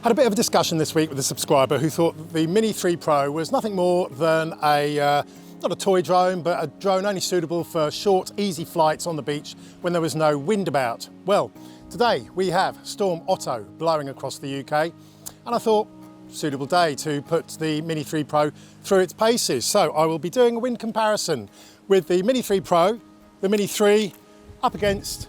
Had a bit of a discussion this week with a subscriber who thought that the Mini 3 Pro was nothing more than a, not a toy drone, but a drone only suitable for short, easy flights on the beach when there was no wind about. Well, today we have Storm Otto blowing across the UK, and I thought, suitable day to put the Mini 3 Pro through its paces. So I will be doing a wind comparison with the Mini 3 Pro, the Mini 3 up against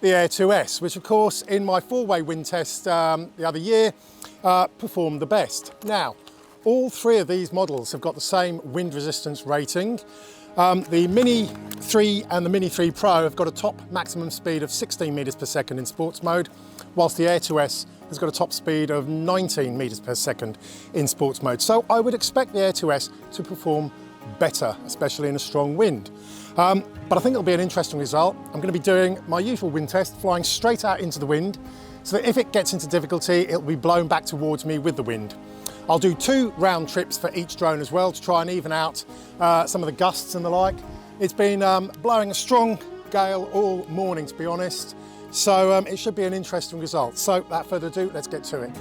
the Air 2S, which of course in my four-way wind test the other year performed the best. Now, all three of these models have got the same wind resistance rating. The Mini 3 and the Mini 3 Pro have got a top maximum speed of 16 meters per second in sports mode, whilst the Air 2S has got a top speed of 19 meters per second in sports mode. So I would expect the Air 2S to perform better, especially in a strong wind. But I think it'll be an interesting result. I'm going to be doing my usual wind test, flying straight out into the wind, so that if it gets into difficulty, it'll be blown back towards me with the wind. I'll do 2 round trips for each drone as well to try and even out some of the gusts and the like. It's been blowing a strong gale all morning, to be honest, so it should be an interesting result. So without further ado, let's get to it.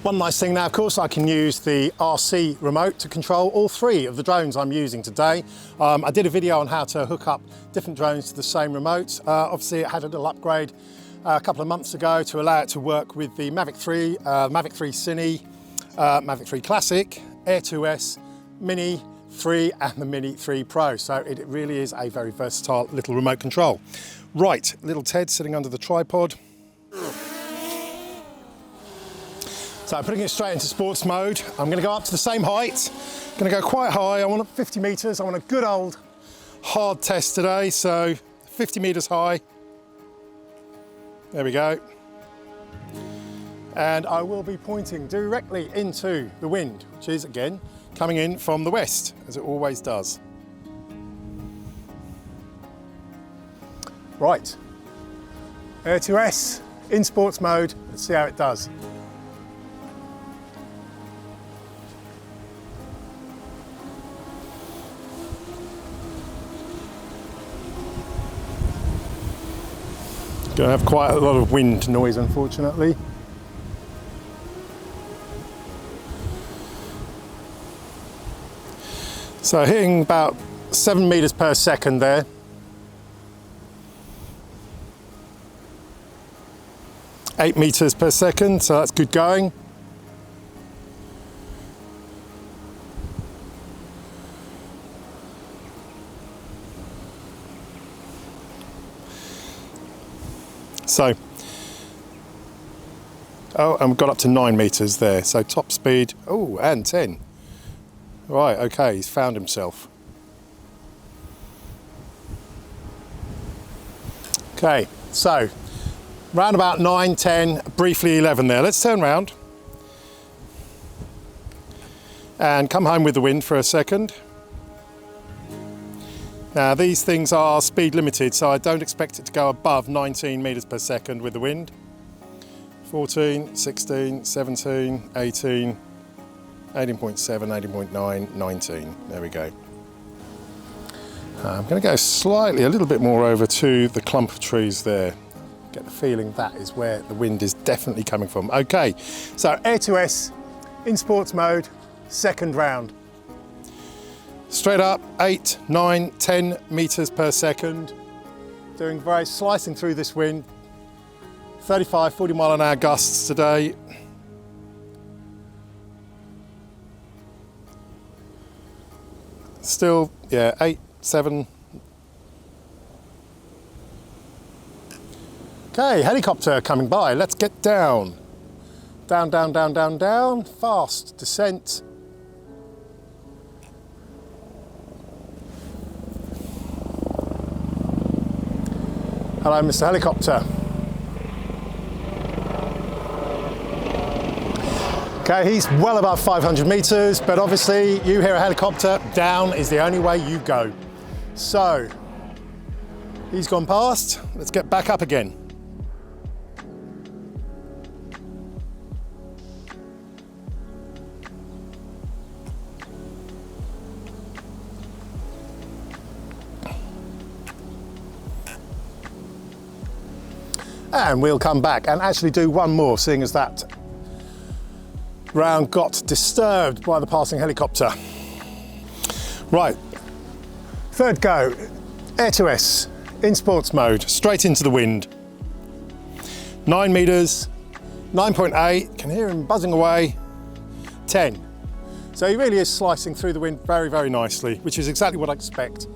One nice thing now, of course, I can use the RC remote to control all 3 of the drones I'm using today. I did a video on how to hook up different drones to the same remote. Obviously, it had a little upgrade a couple of months ago to allow it to work with the Mavic 3, Mavic 3 Cine, Mavic 3 Classic, Air 2S, Mini 3 and the Mini 3 Pro. So it really is a very versatile little remote control. Right, little Ted sitting under the tripod. So putting it straight into sports mode, I'm going to go up to the same height. I'm going to go quite high. I want 50 meters. I want a good old hard test today. So 50 meters high. There we go. And I will be pointing directly into the wind, which is again coming in from the west, as it always does. Right, Air 2S in sports mode. Let's see how it does. Going to have quite a lot of wind noise, unfortunately. So hitting about 7 meters per second there. Eight meters per second, so that's good going. So, oh, and we've got up to 9 meters there. So top speed, oh, and 10. Right, okay, he's found himself. Okay, so round about 9, 10, briefly 11 there. Let's turn round and come home with the wind for a second. Now these things are speed limited, so I don't expect it to go above 19 meters per second with the wind. 14, 16, 17, 18, 18.7, 18.9, 19. There we go. I'm going to go slightly, a little bit more over to the clump of trees there. Get the feeling that is where the wind is definitely coming from. Okay, so Air 2S in sports mode, second round. Straight up, 8, 9, 10 meters per second. Doing very, slicing through this wind. 35, 40 mile an hour gusts today. Still, yeah, 8, 7. Okay, helicopter coming by. Let's get down. Down, down, down, down, down. Fast descent. Hello, Mr. Helicopter. Okay, he's well above 500 meters, but obviously you hear a helicopter, down is the only way you go. So, he's gone past. Let's get back up again. And we'll come back and actually do one more, seeing as that round got disturbed by the passing helicopter. Right, third go, Air 2S in sports mode, straight into the wind. 9 meters, 9.8, can hear him buzzing away, 10. So he really is slicing through the wind very, very nicely, which is exactly what I expect.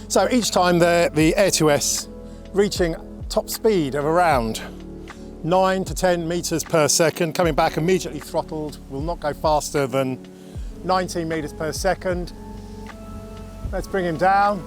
So each time there, the Air 2S reaching top speed of around 9 to 10 meters per second, coming back immediately throttled, will not go faster than 19 meters per second. Let's bring him down.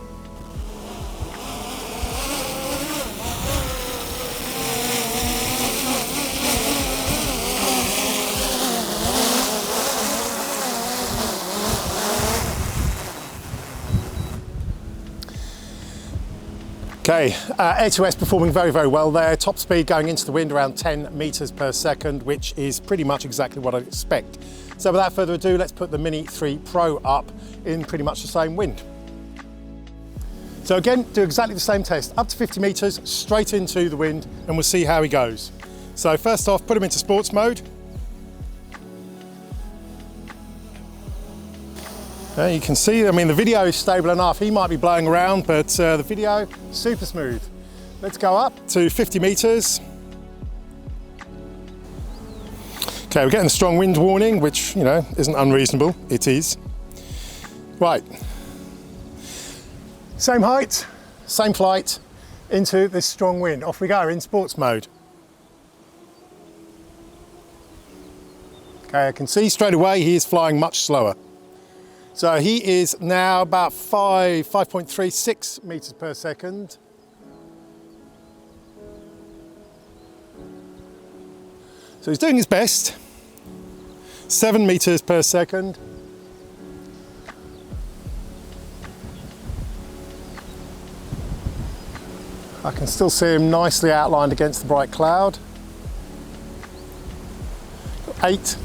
Okay, Air 2S performing very, very well there. Top speed going into the wind around 10 meters per second, which is pretty much exactly what I'd expect. So without further ado, let's put the Mini 3 Pro up in pretty much the same wind. So again, do exactly the same test, up to 50 meters, straight into the wind, and we'll see how he goes. So first off, put him into sports mode. You can see, I mean, the video is stable enough. He might be blowing around, but the video, super smooth. Let's go up to 50 meters. Okay, we're getting a strong wind warning, which, you know, isn't unreasonable. It is. Right. Same height, same flight, into this strong wind. Off we go in sports mode. Okay, I can see straight away he is flying much slower. So he is now about 5.36 meters per second. So he's doing his best. 7 meters per second. I can still see him nicely outlined against the bright cloud. 8.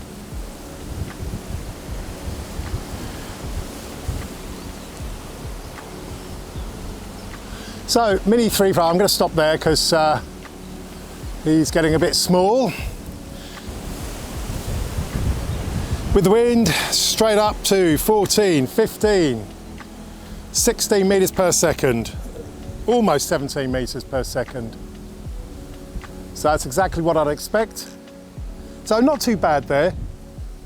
So, Mini 3 Pro, I'm going to stop there because he's getting a bit small. With the wind straight up to 14, 15, 16 meters per second, almost 17 meters per second. So that's exactly what I'd expect. So not too bad there.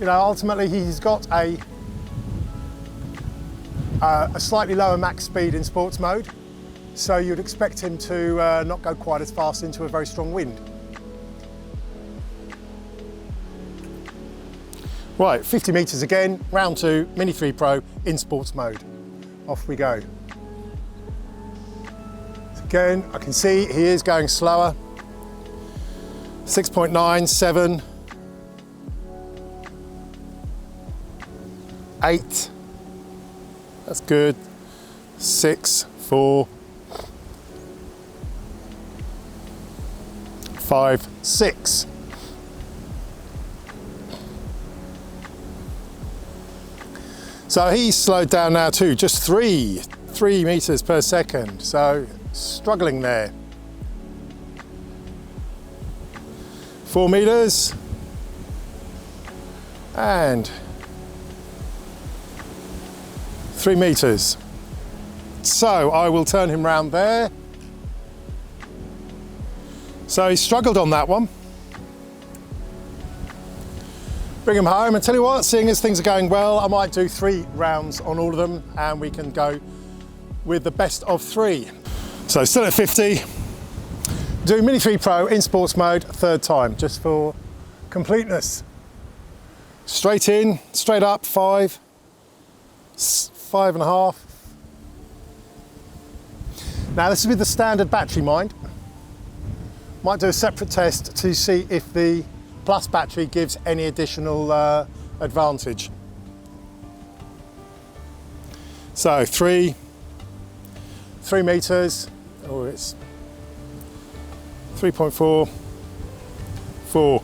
You know, ultimately he's got a slightly lower max speed in sports mode. So you'd expect him to not go quite as fast into a very strong wind. Right, 50 meters again, round 2, Mini 3 Pro in sports mode. Off we go. Again, I can see he is going slower. 6.9, 7, 8, that's good. 6, 4, 5, 6. So he's slowed down now too, just 3 meters per second. So struggling there. 4 meters. And 3 meters. So I will turn him round there. So he struggled on that one. Bring him home, and tell you what, seeing as things are going well, I might do 3 rounds on all of them and we can go with the best of 3. So still at 50, do Mini 3 Pro in sports mode, 3rd time, just for completeness. Straight in, straight up, 5, 5.5. Now this is with the standard battery, mind. Might do a separate test to see if the Plus battery gives any additional advantage. So 3 meters, oh it's 3.4, 4.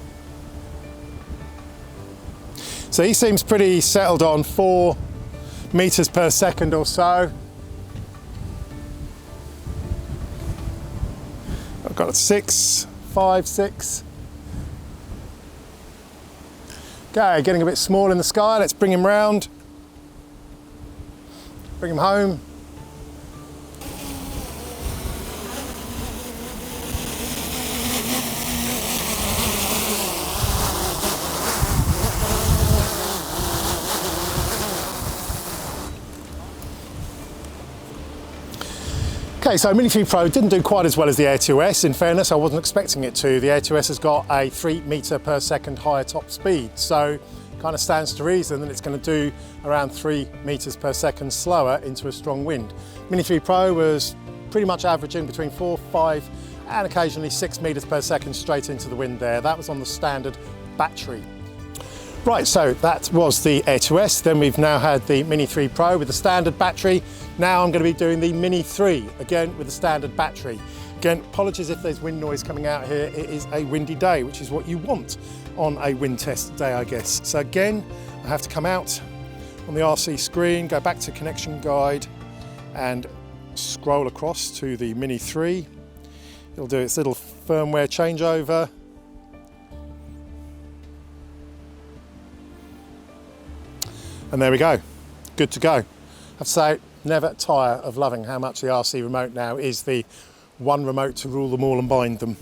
So he seems pretty settled on 4 meters per second or so. I've got a 6, 5, 6. Okay, getting a bit small in the sky. Let's bring him round. Bring him home. Okay, so Mini 3 Pro didn't do quite as well as the Air 2S. In fairness, I wasn't expecting it to. The Air 2S has got a 3 metre per second higher top speed, so kind of stands to reason that it's going to do around 3 metres per second slower into a strong wind. Mini 3 Pro was pretty much averaging between 4, 5 and occasionally 6 metres per second straight into the wind there. That was on the standard battery. Right, so that was the Air 2S. Then we've now had the Mini 3 Pro with the standard battery. Now I'm going to be doing the Mini 3, again with the standard battery. Again, apologies if there's wind noise coming out here. It is a windy day, which is what you want on a wind test day, I guess. So again, I have to come out on the RC screen, go back to connection guide and scroll across to the Mini 3. It'll do its little firmware changeover. And there we go, good to go. I have to say, never tire of loving how much the RC remote now is the one remote to rule them all and bind them.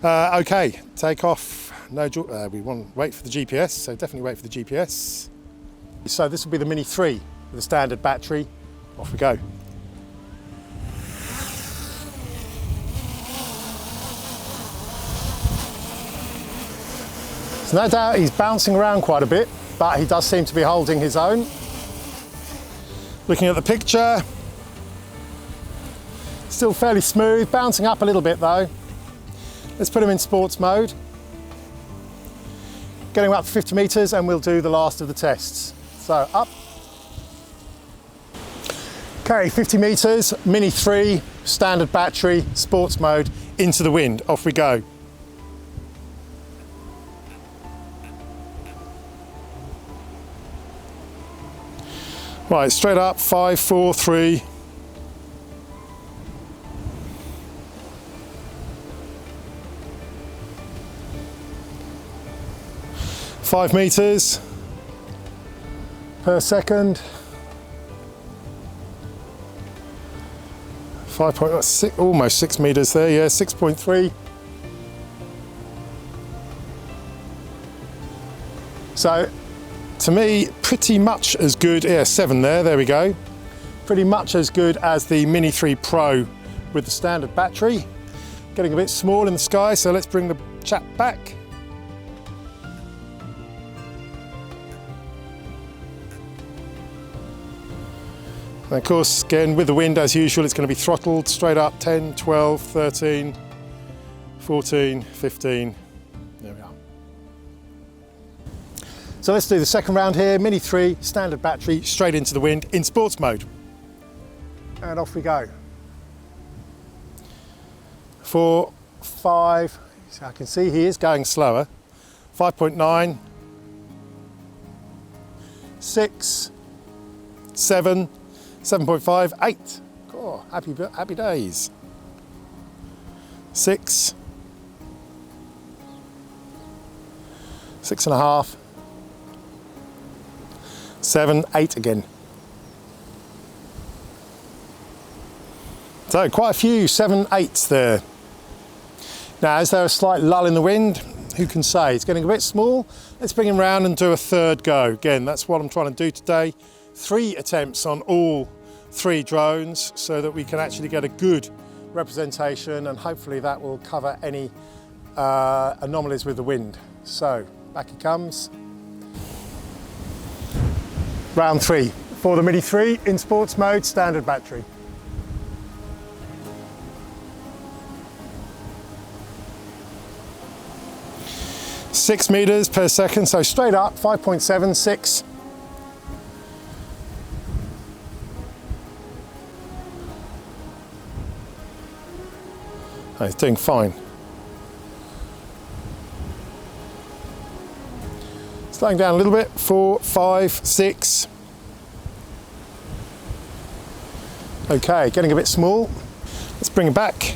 Okay, take off. No, we want to wait for the GPS, so definitely wait for the GPS. So this will be the Mini 3 with a standard battery. Off we go. So no doubt he's bouncing around quite a bit, but he does seem to be holding his own. Looking at the picture, still fairly smooth, bouncing up a little bit though. Let's put him in sports mode. Getting him up to 50 metres and we'll do the last of the tests. So up. Okay, 50 metres, Mini 3, standard battery, sports mode, into the wind. Off we go. Right, straight up, 5, 4, 3. Five metres per second. 5.6, almost 6 metres there, yeah, 6.3. So, to me, pretty much as good, yeah, 7 there we go. Pretty much as good as the Mini 3 Pro with the standard battery. Getting a bit small in the sky, so let's bring the chap back. And of course, again, with the wind as usual, it's going to be throttled straight up, 10, 12, 13, 14, 15. There we are. So let's do the second round here, Mini 3, standard battery, straight into the wind in sports mode. And off we go. 4, 5, so I can see he is going slower. 5.9, 6, 7, 7.5, 8. Oh, happy days. 6, 6.5, 7, 8 again. So quite a few 7, 8s there. Now, is there a slight lull in the wind? Who can say? It's getting a bit small. Let's bring him round and do a third go. Again, that's what I'm trying to do today. 3 attempts on all 3 drones so that we can actually get a good representation, and hopefully that will cover any anomalies with the wind. So back he comes. Round 3 for the Mini 3 in sports mode, standard battery. Six meters per second, so straight up, 5.7, 6. Oh, he's doing fine. Slowing down a little bit, 4, 5, 6. Okay, getting a bit small. Let's bring it back.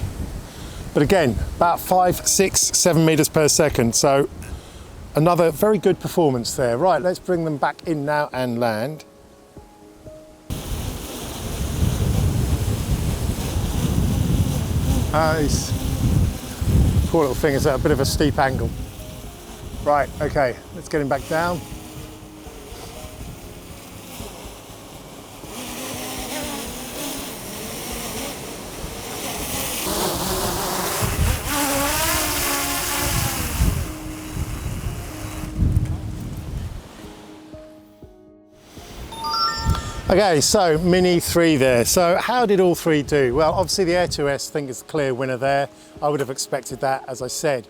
But again, about 5, 6, 7 meters per second. So another very good performance there. Right, let's bring them back in now and land. His poor little finger's at a bit of a steep angle. Right, okay, let's get him back down. Okay, so Mini 3 there. So how did all three do? Well, obviously the Air 2S I think is the clear winner there. I would have expected that, as I said.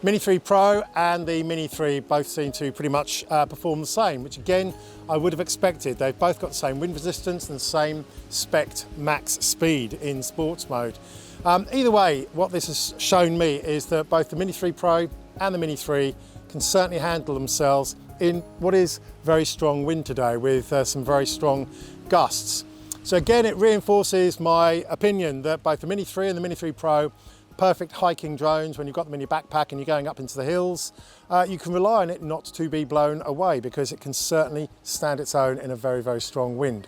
Mini 3 Pro and the Mini 3 both seem to pretty much perform the same, which again, I would have expected. They've both got the same wind resistance and the same spec'd max speed in sports mode. Either way, what this has shown me is that both the Mini 3 Pro and the Mini 3 can certainly handle themselves in what is very strong wind today with some very strong gusts. So again, it reinforces my opinion that both the Mini 3 and the Mini 3 Pro, perfect hiking drones when you've got them in your backpack and you're going up into the hills. You can rely on it not to be blown away because it can certainly stand its own in a very, very strong wind.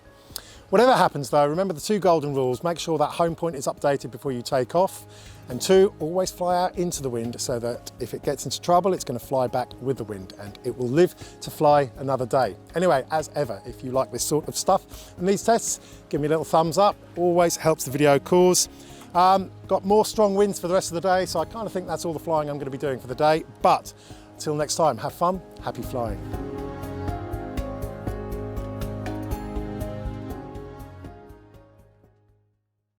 Whatever happens though, remember the 2 golden rules. Make sure that home point is updated before you take off. And 2, always fly out into the wind so that if it gets into trouble, it's going to fly back with the wind and it will live to fly another day. Anyway, as ever, if you like this sort of stuff and these tests, give me a little thumbs up. Always helps the video cause. Got more strong winds for the rest of the day, so I kind of think that's all the flying I'm going to be doing for the day. But until next time, have fun, happy flying.